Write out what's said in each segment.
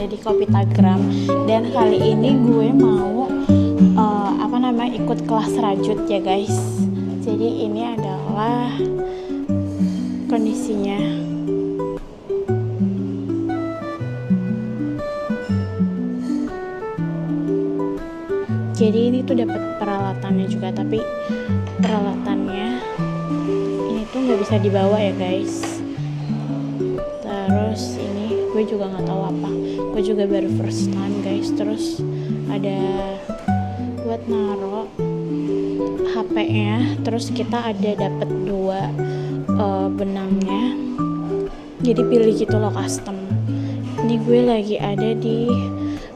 ada di Kopitagram. Dan kali ini gue mau ikut kelas rajut ya guys. Jadi ini adalah kondisinya. Jadi ini tuh dapat peralatannya juga, tapi peralatannya ini tuh nggak bisa dibawa ya guys. Terus ini gue juga nggak tahu apa, gue juga baru first time guys. Terus ada buat naro HP-nya, terus kita ada dapat 2 benangnya, jadi pilih gitu loh, custom. Ini gue lagi ada di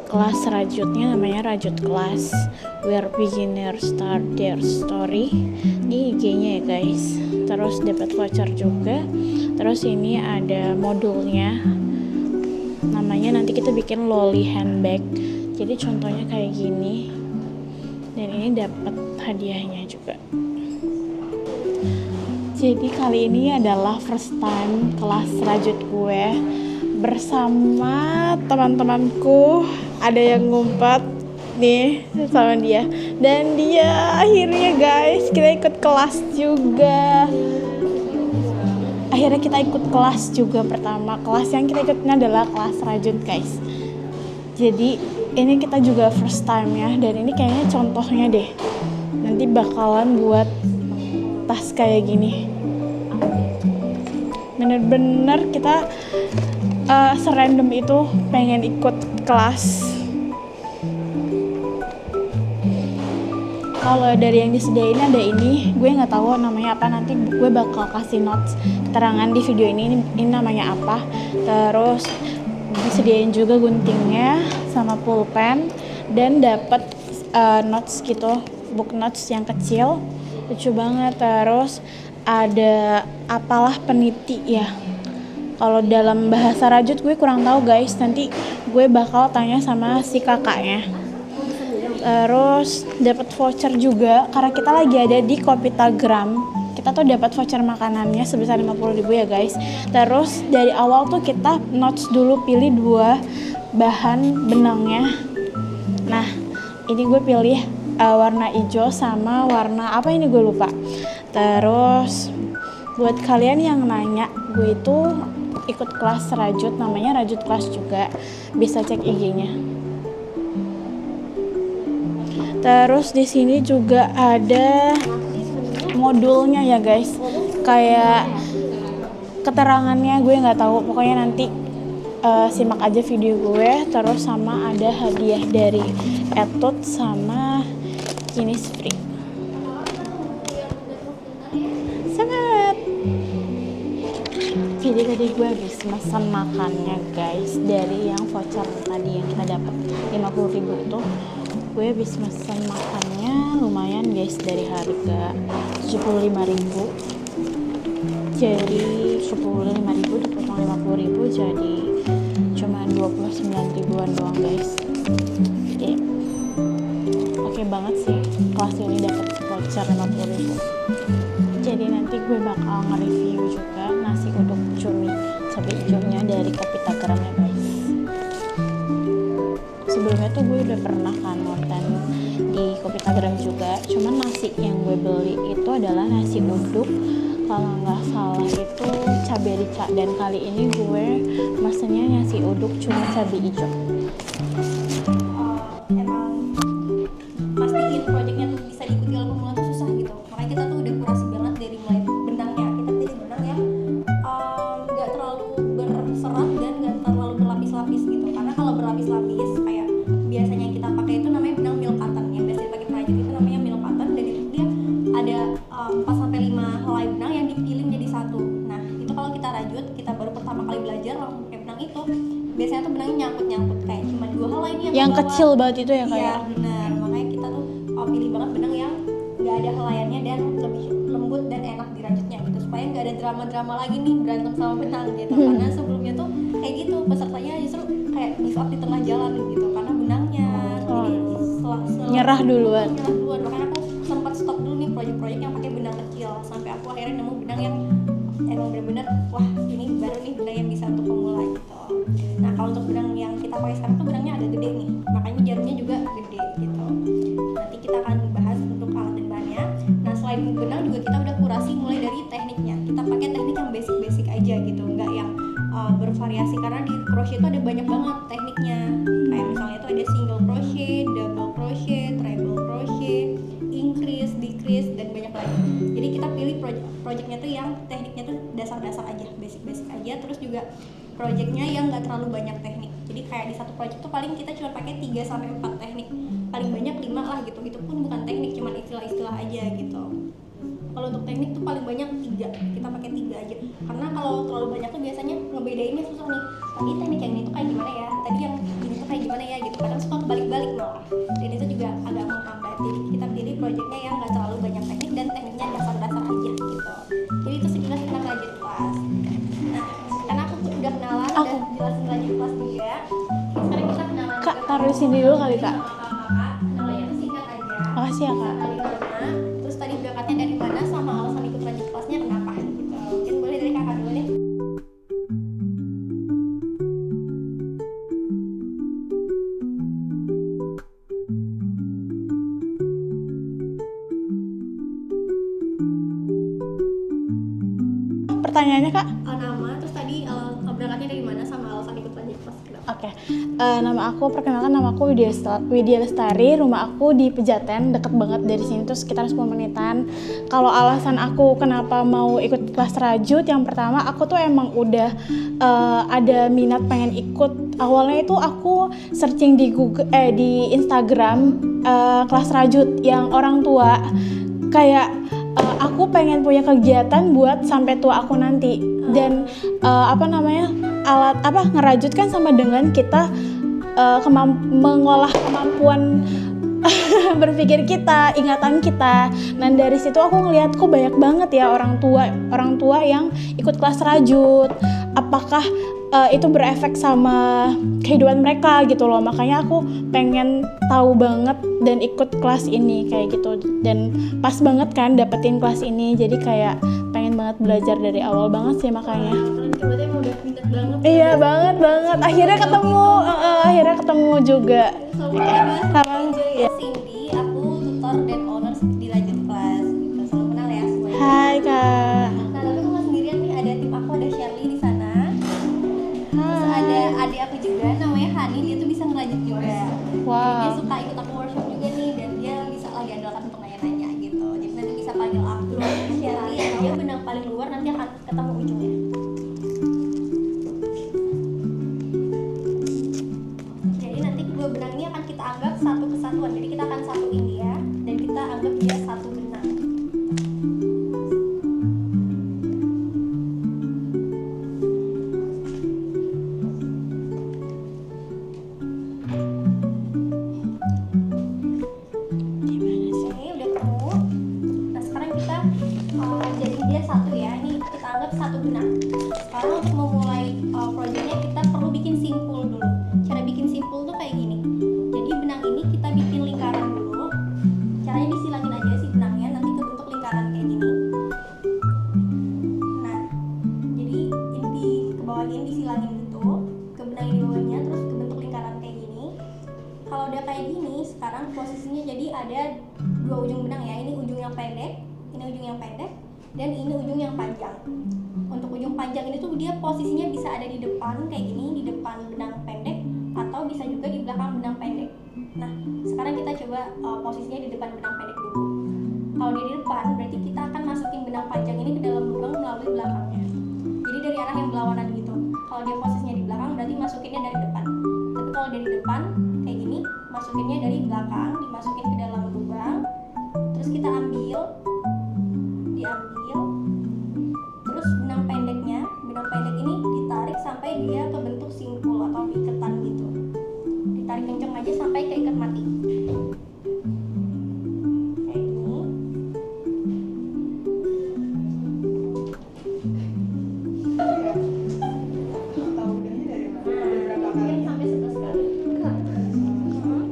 kelas rajutnya, namanya rajut kelas where beginner start their story. Ini IG-nya ya guys. Terus dapat voucher juga. Terus ini ada modulnya, namanya nanti kita bikin loli handbag. Jadi contohnya kayak gini, dan ini dapat hadiahnya juga. Jadi kali ini adalah first time kelas rajut gue bersama teman-temanku. Ada yang ngumpet nih sama dia, dan dia akhirnya guys kita ikut kelas juga. Akhirnya kita ikut kelas juga. Pertama kelas yang kita ikutin adalah kelas rajut guys. Jadi ini kita juga first time ya, dan ini kayaknya contohnya deh, nanti bakalan buat tas kayak gini. Bener-bener kita serandom itu pengen ikut kelas. Kalau dari yang disediain ada ini, gue nggak tahu namanya apa, nanti gue bakal kasih notes keterangan di video ini namanya apa. Terus disediain juga guntingnya sama pulpen, dan dapat notes gitu, book notes yang kecil, lucu banget. Terus ada apalah peniti ya, kalau dalam bahasa rajut gue kurang tahu guys, nanti gue bakal tanya sama si kakaknya. Terus dapat voucher juga karena kita lagi ada di Kopitagram. Kita tuh dapat voucher makanannya sebesar 50.000 ya guys. Terus dari awal tuh kita notes dulu, pilih 2 bahan benangnya. Nah ini gue pilih warna hijau sama warna apa ini gue lupa. Terus buat kalian yang nanya, gue itu ikut kelas rajut, namanya rajut kelas juga, bisa cek IG-nya. Terus di sini juga ada modulnya ya guys, kayak keterangannya gue nggak tahu, pokoknya nanti simak aja video gue. Terus sama ada hadiah dari Etude sama Innisfree. Semangat! Jadi tadi gue habis pesan makannya guys, dari yang voucher tadi yang kita dapat 50.000 itu. Gue habis pesan makannya lumayan guys, dari harga 75.000 jadi 75.000 dipotong 50.000 jadi cuma 29.000-an doang guys. Jadi oke banget sih kelas ini, dapat voucher 50.000. Jadi nanti gue bakal nge-review juga nasi uduk cumi cabai hijaunya dari Kopitagram ya guys. Sebelumnya tuh gue udah pernah kan nonton di Kopitagram juga, cuman nasi yang gue beli itu adalah nasi uduk, kalau nggak salah itu cabai rica, dan kali ini gue mesennya nasi uduk cuma cabai hijau. Emang pastiin proyeknya tuh bisa diikuti oleh pemula tuh susah gitu, makanya kita tuh udah kurasi banget dari mulai benangnya. Kita pilih benang yang nggak terlalu berserat dan nggak terlalu berlapis-lapis gitu, karena kalau berlapis-lapis kayak biasanya yang kita pakai itu namanya benang milk cotton, yang biasa dipakai perajin itu namanya milk cotton, dan itu dia ada 4-5 helai benang yang dipilih menjadi satu. Nah itu kalau kita rajut, kita baru pertama kali belajar langsung pakai benang itu, biasanya tuh benangnya nyangkut yang 2 helai ini yang kecil banget itu ya kayak. Iya benar, makanya kita tuh pilih banget benang yang nggak ada helaiannya dan lebih lembut dan enak dirajutnya gitu, supaya nggak ada drama-drama lagi nih berantem sama benang gitu. Karena sebelumnya tuh kayak gitu, pesertanya justru kayak give up di tengah jalan gitu karena benangnya. Jadi Nyerah duluan. Makanya aku sempat stop dulu nih proyek-proyek yang pakai benang kecil, sampai aku akhirnya nemu benang yang emang bener-bener wah ini baru nih benang yang bisa untuk pemula gitu. Nah kalau untuk benang yang kita pakai sekarang tuh benangnya agak gede nih, makanya jarumnya juga gede gitu. Nanti kita akan bahas untuk alat dan bahannya. Nah selain benang juga kita udah kurasi mulai dari tekniknya. Kita pakai teknik yang basic aja gitu, nggak yang bervariasi, karena di crochet itu ada banyak banget tekniknya. Kayak misalnya itu ada single crochet, double crochet, treble crochet, increase, decrease, dan banyak lagi. Jadi kita pilih projectnya tuh yang tekniknya tuh dasar-dasar aja, basic aja. Terus juga projectnya yang nggak terlalu banyak teknik. Jadi kayak di satu project tuh paling kita cuma pakai 3-4 teknik, paling banyak 5 lah gitu. Itu pun bukan teknik, cuma istilah-istilah aja gitu. Kalau untuk teknik tuh paling banyak 3, kita pakai 3 aja. Karena kalau terlalu banyak tuh biasanya ngebedainnya susah nih. Tadi teknik yang ini tuh kayak gimana ya, tadi yang ini tuh kayak gimana ya gitu. Kadang suka kebalik-balik malah. Dan itu juga agak menghambat. Jadi kita pilih projectnya yang nggak terlalu banyak teknik dan tekniknya dasar-dasar aja gitu. Jadi itu sekilas tentang rajut kelas. Nah, karena aku tuh udah kenalan dan jelasin rajut kelas juga. Sekarang kita kenalan. Kak, taruh di sini dulu kali Kak. Namanya tuh singkat aja. Makasih ya Kak. Terus tadi berangkatnya dari mana sama alasan ikut rajut kelasnya kenapa gitu. Mungkin boleh dari kakak dulu nih. Pertanyaannya Kak? Nama, terus tadi berangkatnya dari mana sama alasan ikut rajut kelas kenapa? Oke, nama aku, perkenalkan nama aku Widya Lestari, rumah aku di Pejaten, deket banget dari sini tuh sekitar 10 menitan. Kalau alasan aku kenapa mau ikut kelas rajut, yang pertama aku tuh emang udah ada minat pengen ikut. Awalnya itu aku searching di Google, di Instagram kelas rajut yang orang tua, kayak aku pengen punya kegiatan buat sampai tua aku nanti. Dan ngerajut kan sama dengan kita mengolah kemampuan berpikir kita, ingatan kita. Nah dari situ aku ngeliat kok banyak banget ya orang tua yang ikut kelas rajut. Apakah itu berefek sama kehidupan mereka gitu loh. Makanya aku pengen tahu banget dan ikut kelas ini kayak gitu. Dan pas banget kan dapetin kelas ini, jadi kayak pengen banget belajar dari awal banget sih makanya. Berarti emang udah minat banget. Iya banget. Akhirnya ketemu juga. Sama Cindy, aku tutor dan owner di rajut kelas gitu. Salam kenal ya semuanya. Hai Kak. Nah tapi aku nggak sendirian nih, ada tim aku, ada Shirley di sana. Terus ada adik aku juga namanya Hani, dia tuh bisa ngerajut juga. Wow. Jadi dia suka ikut aku workshop juga nih, dan dia bisa lagi andalkan untuk nanya-nanya gitu. Jadi nanti bisa panggil aku Shirley, dia benang paling luar, nanti akan ketemu ujungnya. Jadi nanti kedua benang ini akan kita anggap satu kesatuan. Jadi kita akan satuin dia dan kita anggap dia satu benang. Oke, udah ketemu. Nah sekarang kita jadi dia satu ya. Ini kita anggap satu benang. Sekarang untuk memulai projectnya kita perlu bikin simpul dulu. Cara bikin simpul tuh kayak gini. Jadi benang ini kita bikin lingkaran dulu. Caranya disilangin aja sih benangnya, nanti kebentuk lingkaran kayak gini. Nah, jadi ini ke bawahnya ini disilangin gitu, ke benang yang di bawahnya, terus kebentuk lingkaran kayak gini. Kalau udah kayak gini, sekarang posisinya jadi ada dua ujung benang ya. Ini ujung yang pendek, ini ujung yang pendek, dan ini ujung yang panjang. Untuk ujung panjang ini tuh dia posisinya bisa ada di depan kayak gini, di depan benang pendek, atau bisa juga di belakang benang pendek. Nah, sekarang kita coba posisinya di depan benang pendek dulu. Kalau dia di depan, berarti kita akan masukin benang panjang ini ke dalam lubang melalui belakangnya. Jadi dari arah yang berlawanan gitu. Kalau dia posisinya di belakang, berarti masukinnya dari depan. Tapi kalau dari depan, kayak gini, masukinnya dari belakang, dimasukin ke dalam lubang. Terus kita diambil. Terus benang pendek ini ditarik sampai dia kebentuk simpul atau iketan gitu. Ditarik kenceng aja sampai keikat mati. Kayak gini. Sampai 11 kali.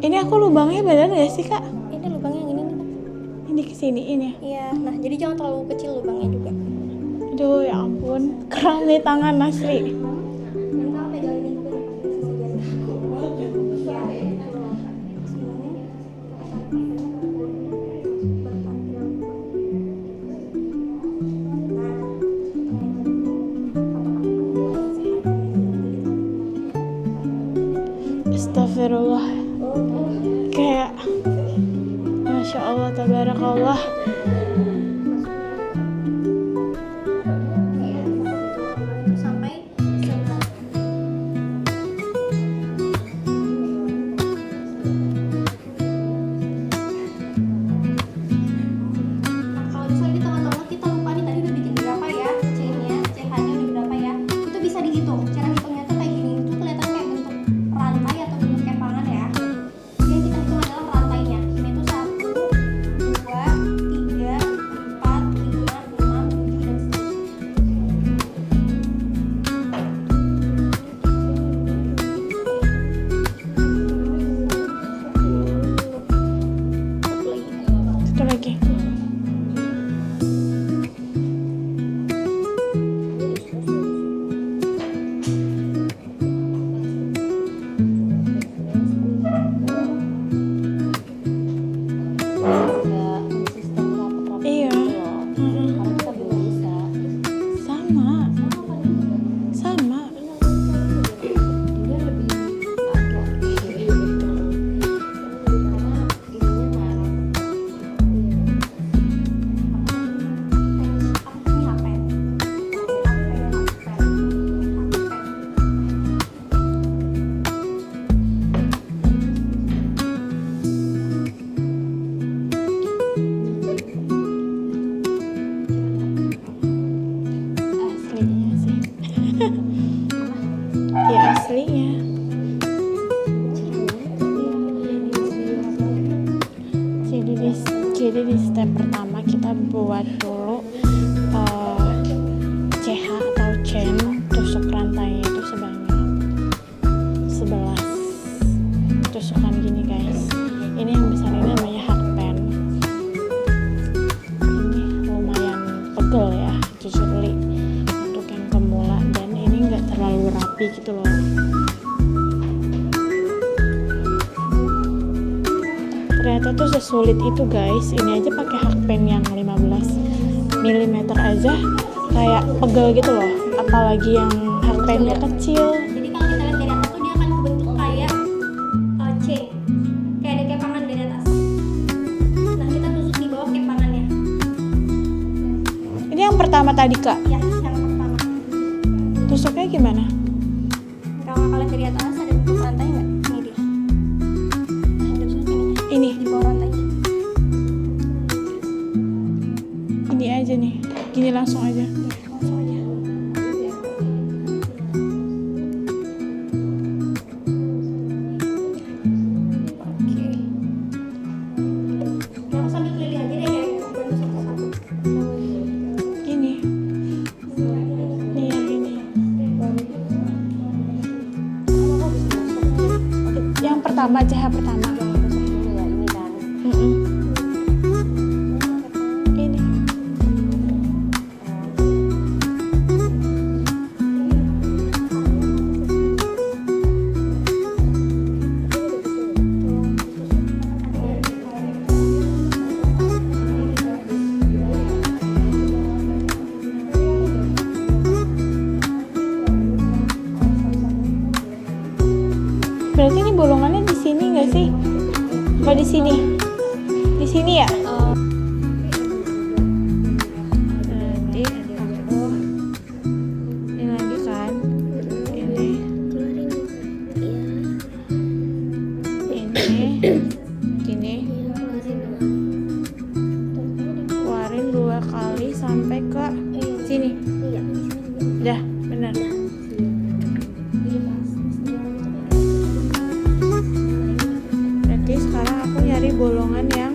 Ini aku lubangnya bener gak sih Kak? Ini lubangnya yang ini nih. Ini kesiniin ya? Iya, nah jadi jangan terlalu kecil lubangnya juga. Aduh ya ampun, kram nih tangan asli. Dan kamu pegang ini. Masya Allah, tabarakallah. sampai 11. Nah, kalau misalnya di tengah-tengah kita lupa nih tadi udah bikin berapa ya C-nya, CH-nya udah berapa ya, itu bisa dihitung. Cara hitungnya tuh kayak gini, itu kelihatan kayak bentuk rantai atau bentuk kepangan ya. Yang kita hitung adalah rantainya. Ini tuh 1, 2, 3, 4, 5, 6, 7 dan seterusnya. Satu lagi. Iya. Sama. Sama. Ini HP. Aslinya sih. Ya aslinya. Jadi di step pertama kita buat dulu CH atau chain tusuk rantainya itu sebanyak 11 tusukan gini guys. Ini yang besar ini namanya hakpen. Ini lumayan pegel ya jujurly untuk yang pemula, dan ini nggak terlalu rapi gitu loh. Ternyata tuh sesulit itu guys. Ini aja pakai hakpen yang 15 mm aja kayak pegel gitu loh, apalagi yang hakpennya kecil. Jadi kalau kita lihat dari atas tuh dia akan bentuk kayak C, kayak ada kepangan dari atas. Nah kita tusuk di bawah kepangannya. Ini yang pertama tadi kak, Ya, yang pertama. tusuknya gimana? Kalau kalian dari atas ada bentuk rantai nggak? Ini dia. Nah, kita tusuk ininya Ini, di bawah rantainya. ini aja nih, gini langsung aja. Langsung aja. Oke. Nah, aku sambil keliling aja deh ya, bantu satu-satu. Gini, nih yang ini. Yang pertama, CH pertama. Mm-mm. Ini. Berarti ini bolongannya di sini nggak sih? Apa di sini? Di sini ya? Nanti aku ini lagi kan? Ini, gini. Keluarin 2 kali sampai ke sini. Udah, benar. Berarti sekarang aku nyari bolongan yang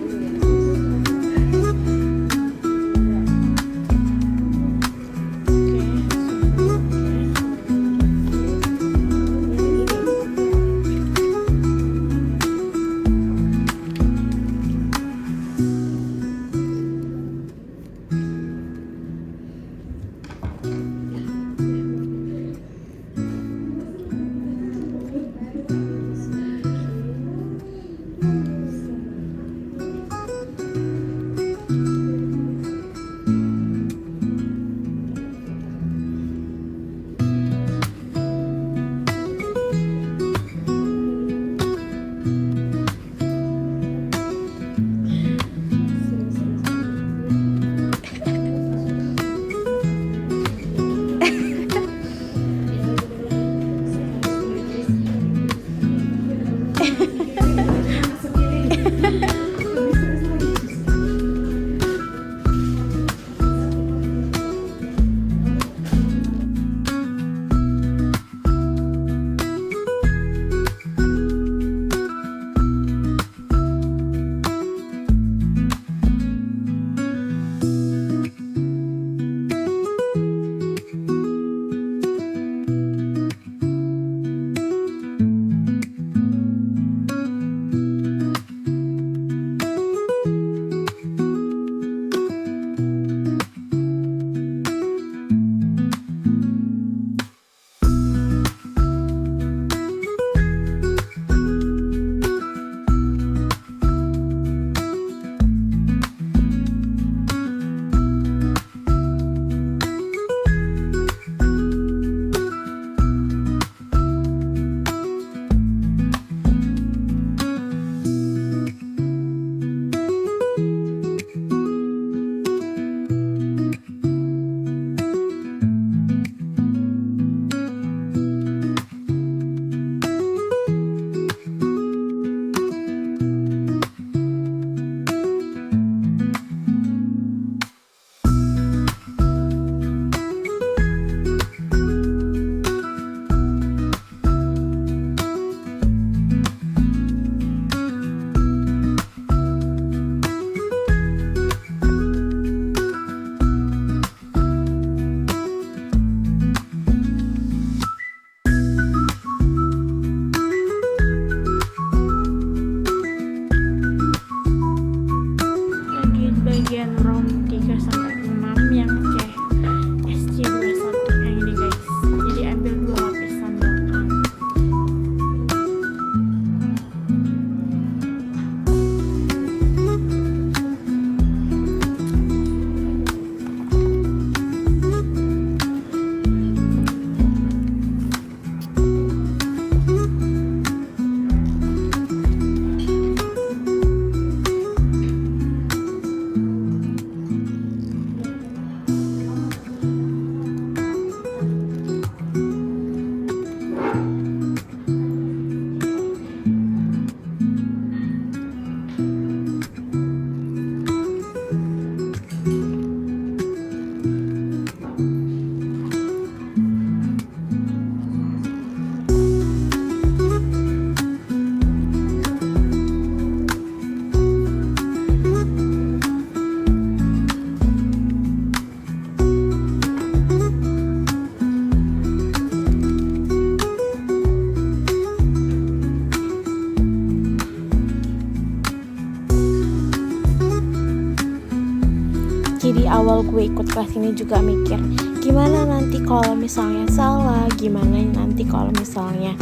Dari awal gue ikut kelas ini juga mikir, gimana nanti kalau misalnya salah, gimana nanti kalau misalnya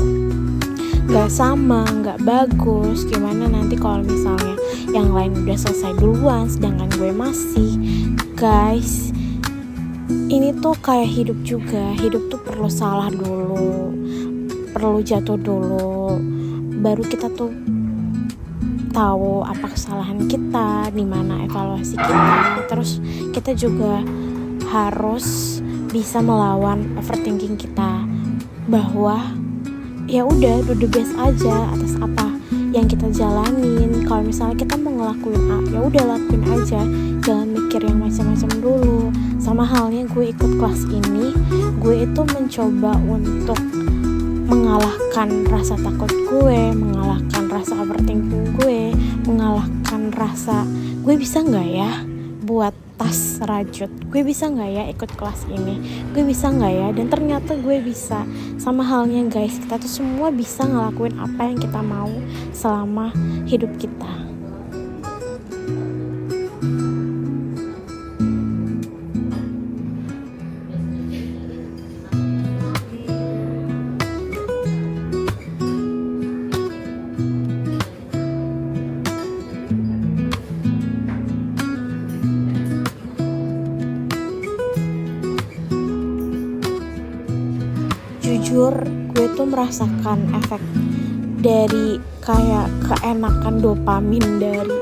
gak sama, gak bagus, gimana nanti kalau misalnya yang lain udah selesai duluan sedangkan gue masih. Guys, ini tuh kayak hidup juga. Hidup tuh perlu salah dulu, perlu jatuh dulu, baru kita tuh tahu apa kesalahan kita, di mana evaluasi kita. Terus kita juga harus bisa melawan overthinking kita, bahwa ya udah do the best aja atas apa yang kita jalanin. Kalau misalnya kita mau ngelakuin A, ya udah lakuin aja, jangan mikir yang macam-macam dulu. Sama halnya gue ikut kelas ini, gue itu mencoba untuk mengalahkan rasa takut gue, mengalahkan rasa overthinking gue, mengalahkan rasa gue bisa nggak ya buat tas rajut, gue bisa nggak ya ikut kelas ini, gue bisa nggak ya. Dan ternyata gue bisa. Sama halnya guys, kita tuh semua bisa ngelakuin apa yang kita mau selama hidup kita. Jujur, gue tuh merasakan efek dari kayak keenakan dopamin dari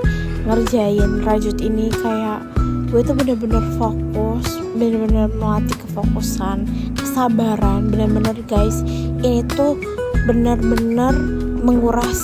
ngerjain rajut ini. Kayak gue tuh bener-bener fokus, bener-bener melatih kefokusan, kesabaran. Bener-bener guys, ini tuh bener-bener menguras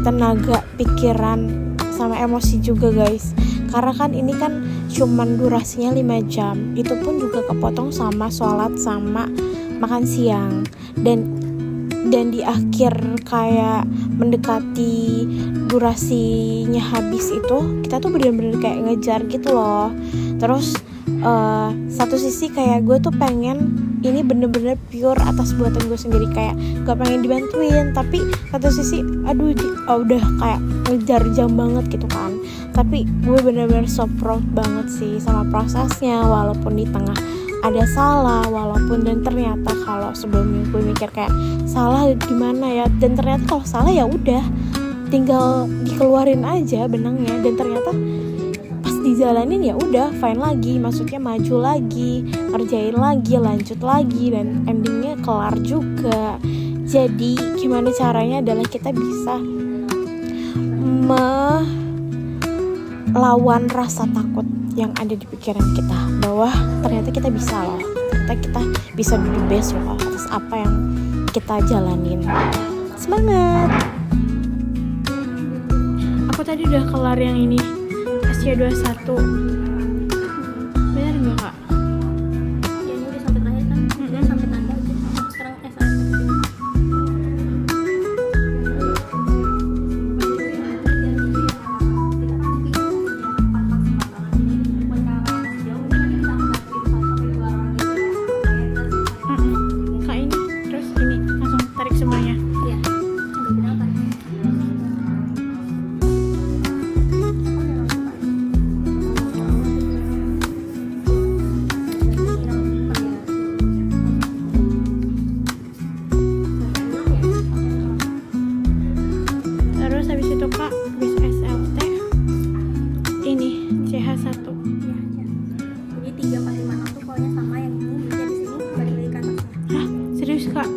tenaga, pikiran, sama emosi juga guys. Karena kan ini kan cuman durasinya 5 jam, itu pun juga kepotong sama sholat sama makan siang. Dan di akhir kayak mendekati durasinya habis itu, kita tuh bener-bener kayak ngejar gitu loh. Terus satu sisi kayak gue tuh pengen ini bener-bener pure atas buatan gue sendiri, kayak gak pengen dibantuin. Tapi satu sisi aduh udah kayak ngejar jam banget gitu kan. Tapi gue bener-bener so proud banget sih sama prosesnya, walaupun di tengah ada salah, walaupun. Dan ternyata kalau sebelumnya gue mikir kayak salah di mana ya, dan ternyata kalau salah ya udah tinggal dikeluarin aja benangnya. Dan ternyata pas dijalanin ya udah fine lagi, maksudnya maju lagi, ngerjain lagi, lanjut lagi, dan endingnya kelar juga. Jadi gimana caranya adalah kita bisa melawan rasa takut yang ada di pikiran kita, bahwa ternyata kita bisa loh, ternyata kita bisa do the best loh atas apa yang kita jalanin. Semangat! Aku tadi udah kelar yang ini, SC21. Bener gak kak? Ya ini udah sampai terakhir kan, udah sampai tanda aja. Sekarang SAT. Kak ini, terus ini langsung tarik semuanya. Iya. Sampai berapa? Terus habis itu kak, habis SLT ini CH1. Jadi 3 kali 5 tuh pokoknya sama yang ini. Jadi di sini balik lagi ke atasnya. Hah? Serius kak?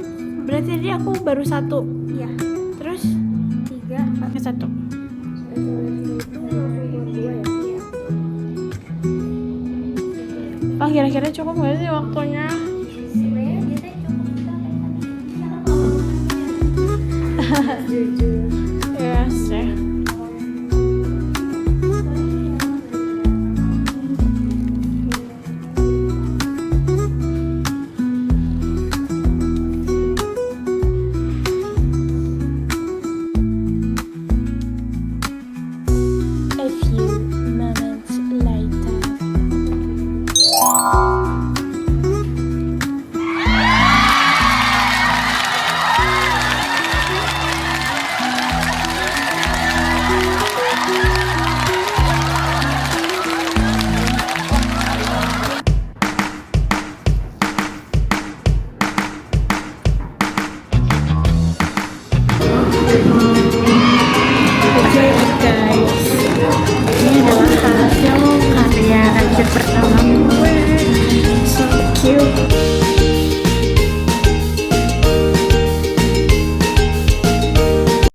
Berarti tadi aku baru 1. Iya. Terus 3, 4. ke 1. Itu langsung keluar 2 ya. Iya. Pak kira-kira cukup gak sih waktunya? Sebenarnya biasanya cukup kita kayak tadi. Jujur. Ya sih.